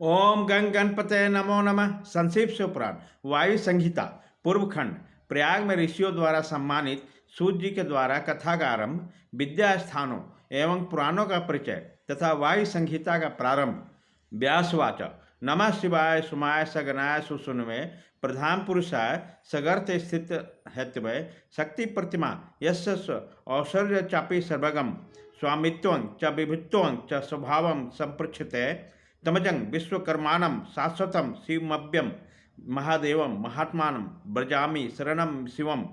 ओम गंग गणपते नमो नमः। संक्षिप से पुराण वायु संहिता पूर्व खंड। प्रयाग में ऋषियों द्वारा सम्मानित सूत जी के द्वारा कथा का आरंभ, विद्या स्थानों एवं पुराणों का परिचय तथा वायु संहिता का प्रारंभ। व्यासवाच नमः शिवाय सुमाय सगनाय सुसुनवे प्रधान पुरुषाय सगर्थ स्थित हेतवे शक्ति प्रतिमा यस्य औश्वर्य चापि सर्वगम स्वामित्वं च विभुत्वं च स्वभावं संपृक्षते तमजं विश्वकर्माणं शाश्वतं शिवमव्यम महादेवम महात्मानं ब्रजामि शरणम शिवम।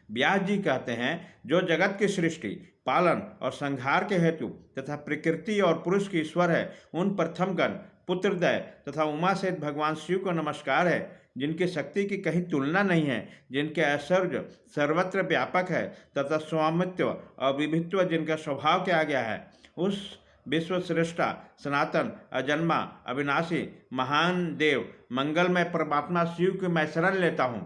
व्यास जी कहते हैं, जो जगत की सृष्टि, पालन और संहार के हेतु तथा प्रकृति और पुरुष की ईश्वर है, उन प्रथमगण पुत्रदय तथा उमा सहित भगवान शिव को नमस्कार है, जिनकी शक्ति की कहीं तुलना नहीं है, जिनके ऐश्वर्य सर्वत्र व्यापक है तथा स्वामित्व और विभित्व जिनका स्वभाव के आ गया है, उस विश्वश्रेष्ठा सनातन अजन्मा अविनाशी महान देव मंगलमय परमात्मा शिव की मैं शरण लेता हूँ,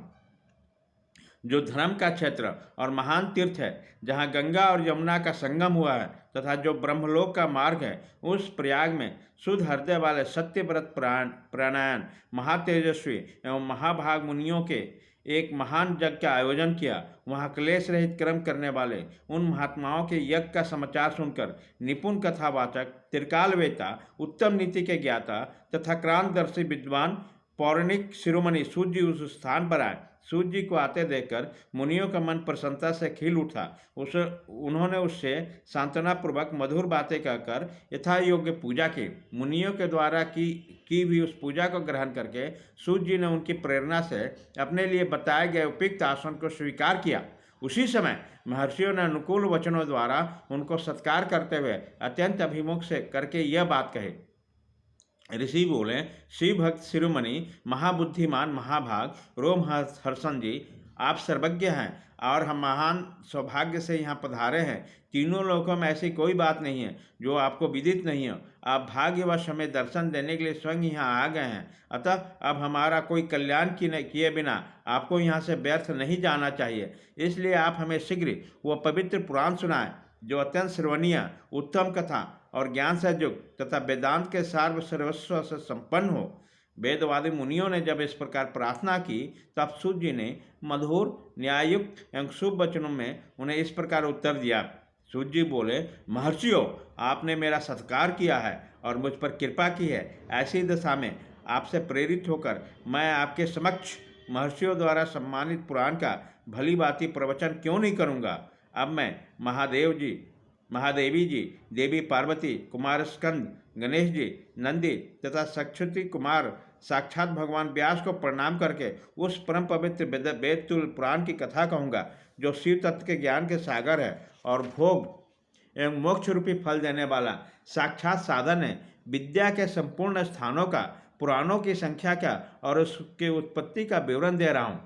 जो धर्म का क्षेत्र और महान तीर्थ है, जहाँ गंगा और यमुना का संगम हुआ है तथा जो ब्रह्मलोक का मार्ग है। उस प्रयाग में शुद्ध हृदय वाले सत्यव्रत प्राणायण महातेजस्वी एवं महाभाग मुनियों के एक महान यज्ञ का आयोजन किया। वहाँ क्लेश रहित कर्म करने वाले उन महात्माओं के यज्ञ का समाचार सुनकर निपुण कथावाचक, त्रिकालवेता, उत्तम नीति के ज्ञाता तथा क्रांतदर्शी विद्वान पौराणिक शिरोमणि सूत जी उस स्थान पर आए। सूत जी को आते देखकर मुनियों का मन प्रसन्नता से खिल उठा। उन्होंने उससे सांत्वनापूर्वक मधुर बातें कहकर यथा योग्य पूजा की। मुनियों के द्वारा की भी उस पूजा को ग्रहण करके सूत जी ने उनकी प्रेरणा से अपने लिए बताए गए उपयुक्त आसन को स्वीकार किया। उसी समय महर्षियों ने अनुकूल वचनों द्वारा उनको सत्कार करते हुए अत्यंत अभिमुख से करके यह बात कही। ऋषि बोले, शिव भक्त शिरोमणि महाबुद्धिमान महाभाग रोमहर्षण जी, आप सर्वज्ञ हैं और हम महान सौभाग्य से यहाँ पधारे हैं। तीनों लोकों में ऐसी कोई बात नहीं है जो आपको विदित नहीं हो। आप भाग्यवश हमें दर्शन देने के लिए स्वयं यहाँ आ गए हैं, अतः अब हमारा कोई कल्याण किए बिना आपको यहाँ से व्यर्थ नहीं जाना चाहिए। इसलिए आप हमें शीघ्र वह पवित्र पुराण सुनाएं जो अत्यंत श्रवणीय, उत्तम कथा और ज्ञान से युक्त तथा वेदांत के सर्वस्व से संपन्न हो। वेदवादी मुनियों ने जब इस प्रकार प्रार्थना की, तब सूत जी ने मधुर, न्याययुक्त एवं शुभ वचनों में उन्हें इस प्रकार उत्तर दिया। सूत जी बोले, महर्षियों, आपने मेरा सत्कार किया है और मुझ पर कृपा की है। ऐसी दशा में आपसे प्रेरित होकर मैं आपके समक्ष महर्षियों द्वारा सम्मानित पुराण का भली भांति प्रवचन क्यों नहीं करूँगा। अब मैं महादेवी जी, देवी पार्वती, कुमार स्कंद, गणेश जी, नंदी तथा सक्षुति कुमार साक्षात भगवान व्यास को प्रणाम करके उस परम पवित्र वेद तुल्य पुराण की कथा कहूँगा, जो शिव तत्व के ज्ञान के सागर है और भोग एवं मोक्ष रूपी फल देने वाला साक्षात साधन है। विद्या के संपूर्ण स्थानों का, पुराणों की संख्या का और उसके उत्पत्ति का विवरण दे रहा हूँ।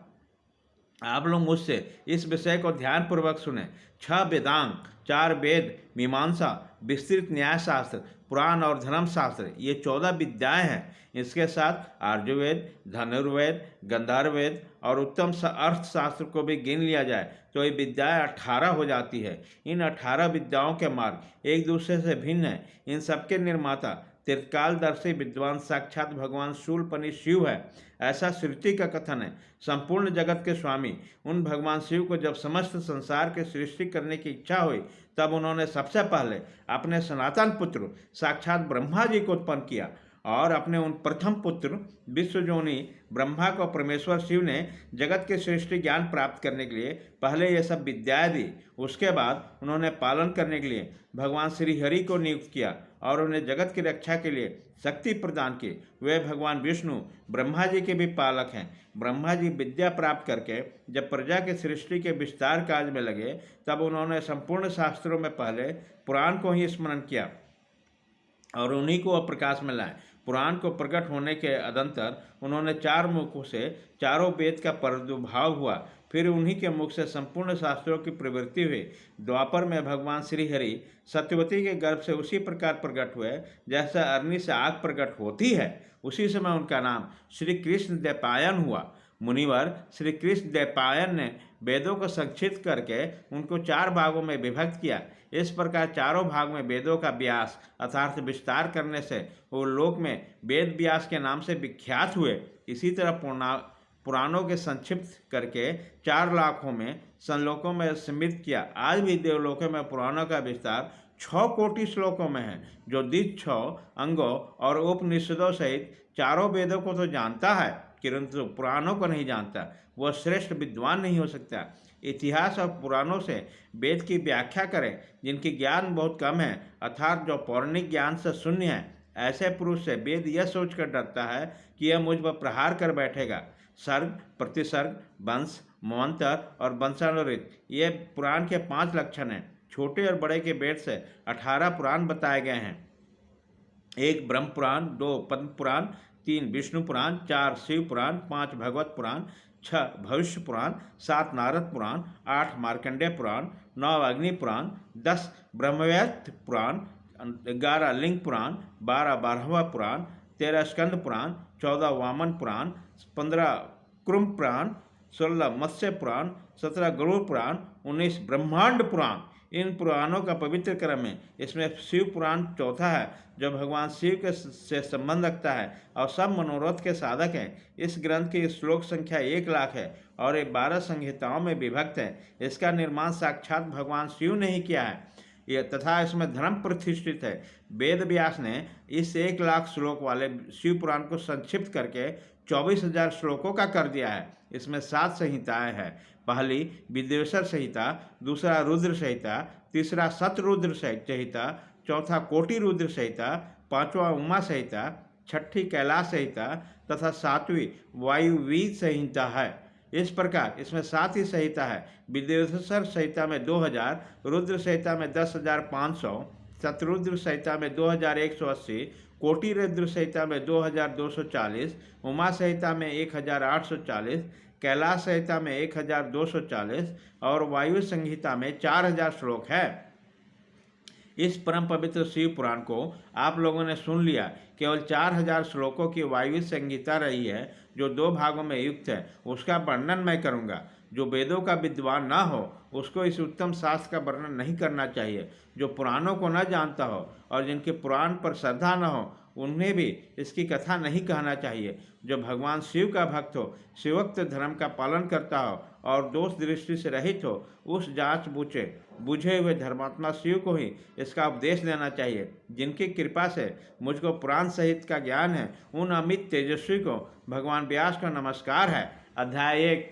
आप लोग मुझसे इस विषय को ध्यानपूर्वक सुने। 6 वेदांग, 4 वेद, मीमांसा, विस्तृत न्यायशास्त्र, पुराण और धर्मशास्त्र, ये 14 विद्याएं हैं। इसके साथ आर्युवेद, धनुर्वेद, गंधर्ववेद और उत्तम अर्थशास्त्र को भी गिन लिया जाए तो ये विद्याएं 18 हो जाती है। इन 18 विद्याओं के मार्ग एक दूसरे से भिन्न है। इन सबके निर्माता त्रिकालदर्शी विद्वान साक्षात भगवान शूलपनि शिव है, ऐसा श्रुति का कथन है। संपूर्ण जगत के स्वामी उन भगवान शिव को जब समस्त संसार की सृष्टि करने की इच्छा हुई, तब उन्होंने सबसे पहले अपने सनातन पुत्र साक्षात ब्रह्मा जी को उत्पन्न किया और अपने उन प्रथम पुत्र विश्वजोनि ब्रह्मा को परमेश्वर शिव ने जगत के सृष्टि ज्ञान प्राप्त करने के लिए पहले ये सब विद्याएं दी। उसके बाद उन्होंने पालन करने के लिए भगवान श्री हरि को नियुक्त किया और उन्हें जगत की रक्षा के लिए शक्ति प्रदान की। वे भगवान विष्णु ब्रह्मा जी के भी पालक हैं। ब्रह्मा जी विद्या प्राप्त करके जब प्रजा के सृष्टि के विस्तार कार्य में लगे, तब उन्होंने संपूर्ण शास्त्रों में पहले पुराण को ही स्मरण किया और उन्हीं को प्रकाश में लाए। पुराण को प्रकट होने के अदंतर उन्होंने 4 मुखों से चारों वेद का प्रादुर्भाव हुआ। फिर उन्हीं के मुख से संपूर्ण शास्त्रों की प्रवृत्ति हुई। द्वापर में भगवान श्री हरि सत्यवती के गर्भ से उसी प्रकार प्रकट हुए जैसा अग्नि से आग प्रकट होती है। उसी समय उनका नाम श्री कृष्ण द्वैपायन हुआ। मुनिवर श्री कृष्ण द्वैपायन ने वेदों को संक्षिप्त करके उनको 4 भागों में विभक्त किया। इस प्रकार चारों भाग में वेदों का व्यास अर्थात विस्तार करने से वो लोक में वेद व्यास के नाम से विख्यात हुए। इसी तरह पुराणों के संक्षिप्त करके 4 लाखों में संलोकों में सीमित किया। आज भी देवलोकों में पुराणों का विस्तार 6 कोटि श्लोकों में है। जो दीज 6 अंगों और उपनिषदों सहित चारों वेदों को तो जानता है किंतु पुराणों को नहीं जानता, वह श्रेष्ठ विद्वान नहीं हो सकता। इतिहास और पुराणों से वेद की व्याख्या करें जिनकी ज्ञान बहुत कम है अर्थात जो पौराणिक ज्ञान से शून्य है। ऐसे पुरुष से वेद यह सोचकर डरता है कि यह मुझ पर प्रहार कर बैठेगा। सर्ग, प्रतिसर्ग, वंश, मन्वंतर और वंशानुरित ये पुराण के 5 लक्षण हैं। छोटे और बड़े के वेद से 18 पुराण बताए गए हैं। 1 ब्रह्म पुराण, 2 पद्म पुराण, 3 विष्णु पुराण, 4 शिव पुराण, 5 भगवत पुराण, 6 भविष्य पुराण, 7 नारद पुराण, 8 मार्कंडेय पुराण, 9 अग्नि पुराण, 10 ब्रह्मवैवर्त पुराण, 11 लिंग पुराण, 12 बारहवा पुराण, 13 स्कंद पुराण, 14 वामन पुराण, 15 कुरुम पुराण, 16 मत्स्य पुराण, 17 गरुड़ पुराण, 19 ब्रह्मांड पुराण। इन पुराणों का पवित्र क्रम है। इसमें शिव पुराण चौथा है जो भगवान शिव के से संबंध रखता है और सब मनोरथ के साधक है। इस ग्रंथ की श्लोक संख्या 1 लाख है और ये 12 संहिताओं में विभक्त है। इसका निर्माण साक्षात भगवान शिव ने ही किया है यह तथा इसमें धर्म प्रतिष्ठित है। वेद व्यास ने इस 1 लाख श्लोक वाले शिव पुराण को संक्षिप्त करके 24,000 श्लोकों का कर दिया है। इसमें 7 संहिताएं हैं। पहली विदेश्वर संहिता, दूसरा रुद्र संहिता, तीसरा शतरुद्र संहिता, चौथा कोटि रुद्र संहिता, 5वां उमा संहिता, 6ठी कैलाश संहिता तथा 7वीं वायुवीर संहिता है। इस प्रकार इसमें 7 ही संहिता है। विदेश्वर संहिता में 2000, रुद्र संहिता में 10,500, शतरुद्र संहिता में 2180, कोटि रुद्र संहिता में 2240, उमा संहिता में 1840, कैलाश संहिता में 1240 और वायु संहिता में 4000 श्लोक है। इस परम पवित्र शिव पुराण को आप लोगों ने सुन लिया। केवल 4000 श्लोकों की वायु संहिता रही है जो 2 भागों में युक्त है। उसका वर्णन मैं करूँगा। जो वेदों का विद्वान न हो उसको इस उत्तम शास्त्र का वर्णन नहीं करना चाहिए। जो पुराणों को न जानता हो और जिनके पुराण पर श्रद्धा न हो उन्हें भी इसकी कथा नहीं कहना चाहिए। जो भगवान शिव का भक्त हो, शिवोक्त धर्म का पालन करता हो और दोष दृष्टि से रहित हो, उस जांच बुझे हुए धर्मात्मा शिव को ही इसका उपदेश देना चाहिए। जिनकी कृपा से मुझको पुराण सहित का ज्ञान है उन अमित तेजस्वी को भगवान व्यास का नमस्कार है। अध्याय 1